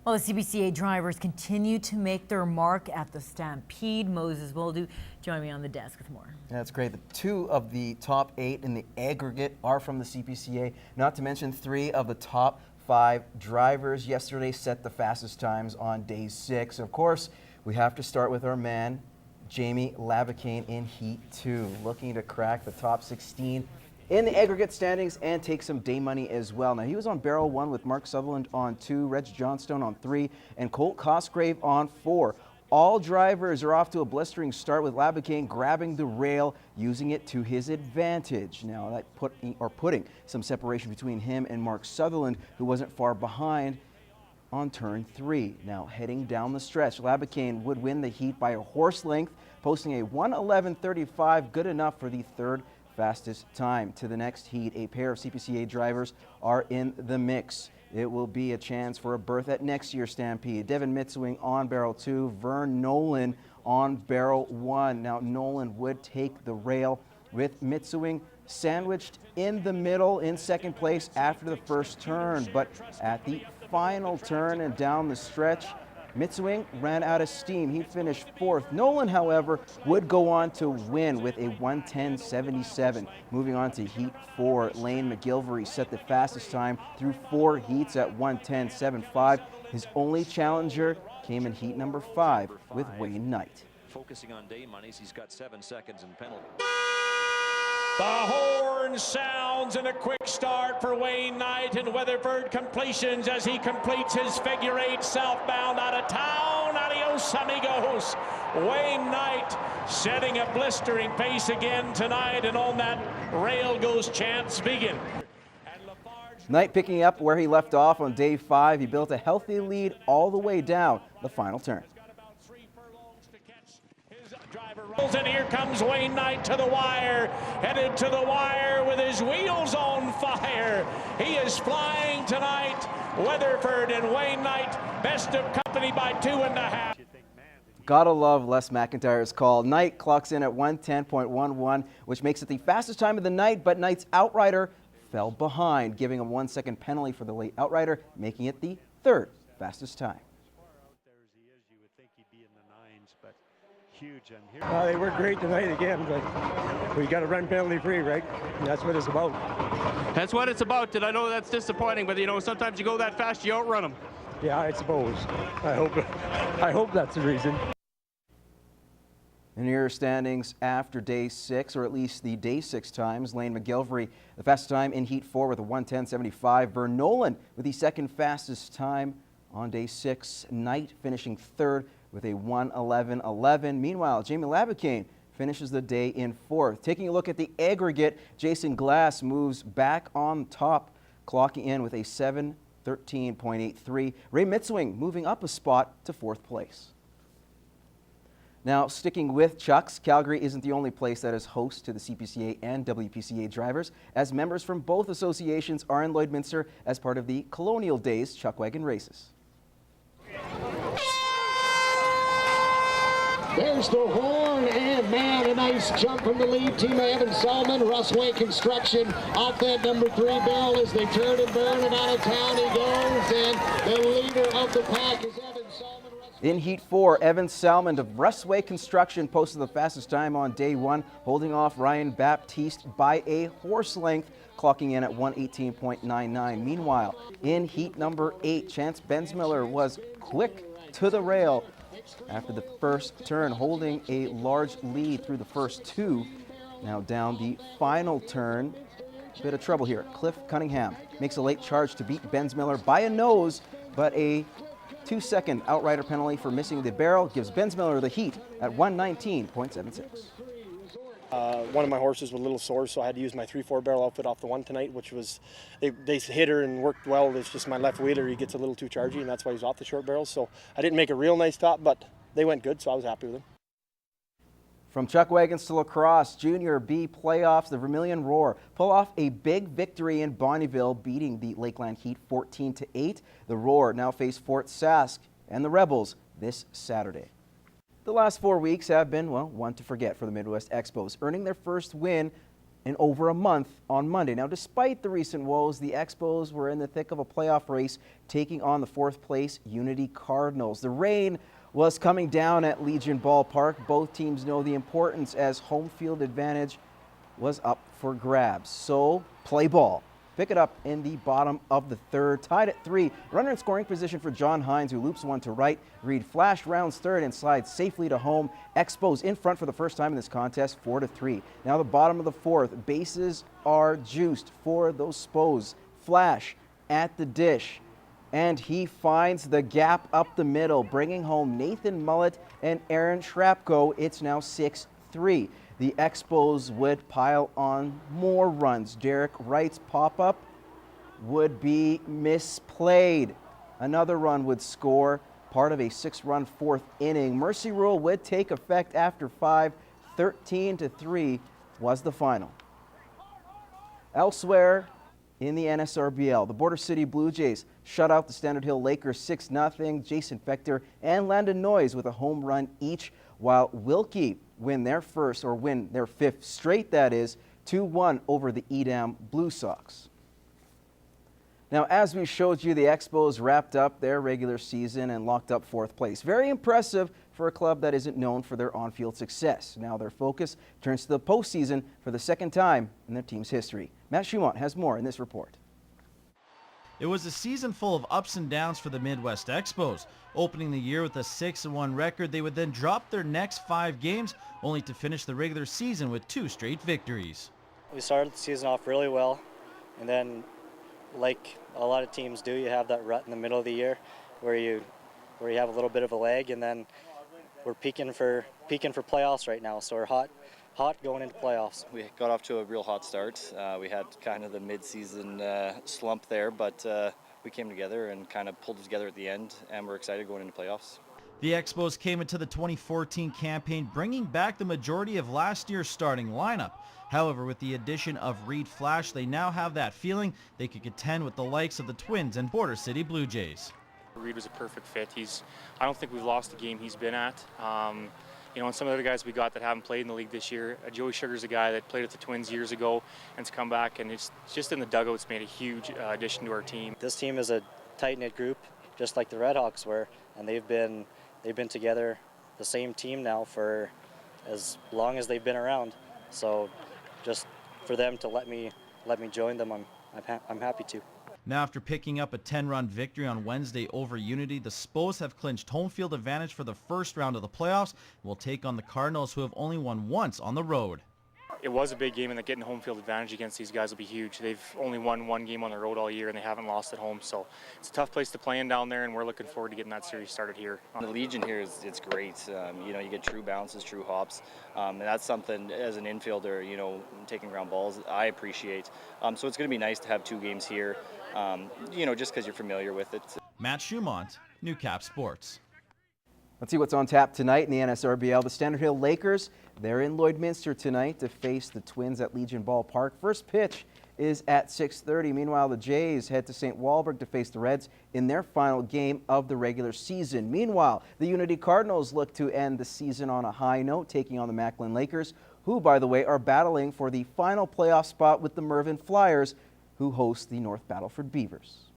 Well, the CBCA drivers continue to make their mark at the Stampede. Moses Boldu join me on the desk with more. That's great. The 2 of the top 8 in the aggregate are from the CPCA, not to mention 3 of the top 5 drivers yesterday set the fastest times on day 6. Of course, we have to start with our man, Jamie Labicane in Heat 2, looking to crack the top 16 in the aggregate standings and take some day money as well. Now, he was on barrel 1 with Mark Sutherland on 2, Reg Johnstone on 3, and Colt Cosgrave on 4. All drivers are off to a blistering start with Labicane grabbing the rail, using it to his advantage. Now, that putting some separation between him and Mark Sutherland, who wasn't far behind on turn 3. Now, heading down the stretch, Labicane would win the heat by a horse length, posting a 1:11.35, good enough for the 3rd fastest time. To the next heat, a pair of CPCA drivers are in the mix. It will be a chance for a berth at next year's Stampede. Devin Mitswing on barrel 2, Vern Nolan on barrel 1. Now, Nolan would take the rail with Mitswing sandwiched in the middle in 2nd place after the first turn, but at the final turn and down the stretch, Mitswing ran out of steam. He finished 4th. Nolan, however, would go on to win with a 1:10.77. Moving on to Heat 4, Lane McGilvery set the fastest time through 4 heats at 1:10.75. His only challenger came in Heat number 5 with Wayne Knight. Focusing on day monies, he's got 7 seconds in penalty. The horn sounds and a quick start for Wayne Knight and Weatherford Completions as he completes his figure 8 southbound out of town. Adios, amigos. Wayne Knight setting a blistering pace again tonight, and on that rail goes Chance Vegan. Knight picking up where he left off on day 5. He built a healthy lead all the way down the final turn. And here comes Wayne Knight to the wire, headed to the wire with his wheels on fire. He is flying tonight. Weatherford and Wayne Knight, best of company by 2.5. Gotta love Les McIntyre's call. Knight clocks in at 1:10.11, which makes it the fastest time of the night, but Knight's outrider fell behind, giving him 1 second penalty for the late outrider, making it the 3rd fastest time. They were great tonight again, but we got to run penalty free, right? And that's what it's about. That's what it's about, and I know that's disappointing, but you know, sometimes you go that fast, you outrun them. Yeah, I suppose. I hope that's the reason. In your standings after day 6, or at least the day 6 times, Lane McGilvery, the fastest time in Heat 4 with a 1:10.75. Vern Nolan with the 2nd fastest time on day 6. Knight finishing 3rd with a 1:11.11. Meanwhile, Jamie Labicane finishes the day in 4th. Taking a look at the aggregate, Jason Glass moves back on top, clocking in with a 7:13.83. Ray Mitswing moving up a spot to 4th place. Now, sticking with Chucks, Calgary isn't the only place that is host to the CPCA and WPCA drivers, as members from both associations are in Lloydminster as part of the Colonial Days Chuckwagon races. There's the horn, and man, a nice jump from the lead team of Evan Salmon. Russway Construction off that number 3 barrel as they turn and burn, and out of town he goes, and the leader of the pack is Evan Salmon. In Heat 4, Evan Salmon of Russway Construction posted the fastest time on day 1, holding off Ryan Baptiste by a horse length, clocking in at 1:18.99. Meanwhile, in Heat number 8, Chance Bensmiller was quick to the rail after the first turn, holding a large lead through the first 2. Now down the final turn, bit of trouble here. Cliff Cunningham makes a late charge to beat Bensmiller by a nose, but a 2-second outrider penalty for missing the barrel gives Bensmiller the heat at 1:19.76. One of my horses was a little sore, so I had to use my 3/4 barrel outfit off the one tonight, which was, they hit her and worked well. It's just my left wheeler, he gets a little too chargy, and that's why he's off the short barrels. So I didn't make a real nice top, but they went good, so I was happy with them. From Chuckqagons to lacrosse, Junior B playoffs, the Vermilion Roar pull off a big victory in Bonnyville, beating the Lakeland Heat 14-8. The Roar now face Fort Sask and the Rebels this Saturday. The last 4 weeks have been, well, one to forget for the Midwest Expos, earning their first win in over a month on Monday. Now, despite the recent woes, the Expos were in the thick of a playoff race, taking on the 4th place Unity Cardinals. The rain was coming down at Legion Ballpark. Both teams know the importance as home field advantage was up for grabs. So, play ball. Pick it up in the bottom of the 3rd. Tied at 3. Runner in scoring position for John Hines, who loops one to right. Reed flashed rounds 3rd and slides safely to home. Expos in front for the first time in this contest, 4-3. Now the bottom of the 4th. Bases are juiced for those Spos. Flash at the dish. And he finds the gap up the middle, bringing home Nathan Mullett and Aaron Shrapko. It's now 6-3. The Expos would pile on more runs. Derek Wright's pop-up would be misplayed. Another run would score, part of a 6-run 4th inning. Mercy rule would take effect after 5. 13-3 was the final. Elsewhere in the NSRBL, the Border City Blue Jays shut out the Standard Hill Lakers 6-0. Jason Fector and Landon Noyes with a home run each, while Wilkie win their 5th straight, that is, 2-1 over the Edam Blue Sox. Now, as we showed you, the Expos wrapped up their regular season and locked up 4th place. Very impressive for a club that isn't known for their on-field success. Now their focus turns to the postseason for the 2nd time in their team's history. Matt Schumont has more in this report. It was a season full of ups and downs for the Midwest Expos. Opening the year with a 6-1 record, they would then drop their next 5 games, only to finish the regular season with 2 straight victories. We started the season off really well, and then, like a lot of teams do, you have that rut in the middle of the year where you have a little bit of a lag, and then we're peaking for playoffs right now. So we're hot going into playoffs. We got off to a real hot start. We had kind of the mid-season slump there, but we came together and kind of pulled it together at the end, and we're excited going into playoffs. The Expos came into the 2014 campaign bringing back the majority of last year's starting lineup. However, with the addition of Reed Flash, they now have that feeling they could contend with the likes of the Twins and Border City Blue Jays. Reed was a perfect fit. I don't think we've lost a game he's been at. And some of the other guys we got that haven't played in the league this year. Joey Sugar's a guy that played with the Twins years ago and's come back, and it's just in the dugout. It's made a huge addition to our team. This team is a tight-knit group, just like the Red Hawks were, and they've been together, the same team now for as long as they've been around. So, just for them to let me join them, I'm happy to. Now, after picking up a 10-run victory on Wednesday over Unity, the Spos have clinched home field advantage for the first round of the playoffs and will take on the Cardinals, who have only won once on the road. It was a big game, and that getting home field advantage against these guys will be huge. They've only won 1 game on the road all year, and they haven't lost at home. So it's a tough place to play in down there, and we're looking forward to getting that series started here. The Legion here it's great. You get true bounces, true hops, and that's something as an infielder, taking ground balls, I appreciate. So it's going to be nice to have 2 games here, just because you're familiar with it. Matt Schumont, Newcap Sports. Let's see what's on tap tonight in the NSRBL. The Standard Hill Lakers, they're in Lloydminster tonight to face the Twins at Legion Ballpark. First pitch is at 6:30. Meanwhile, the Jays head to St. Walburg to face the Reds in their final game of the regular season. Meanwhile, the Unity Cardinals look to end the season on a high note, taking on the Macklin Lakers, who, by the way, are battling for the final playoff spot with the Mervyn Flyers, who host the North Battleford Beavers.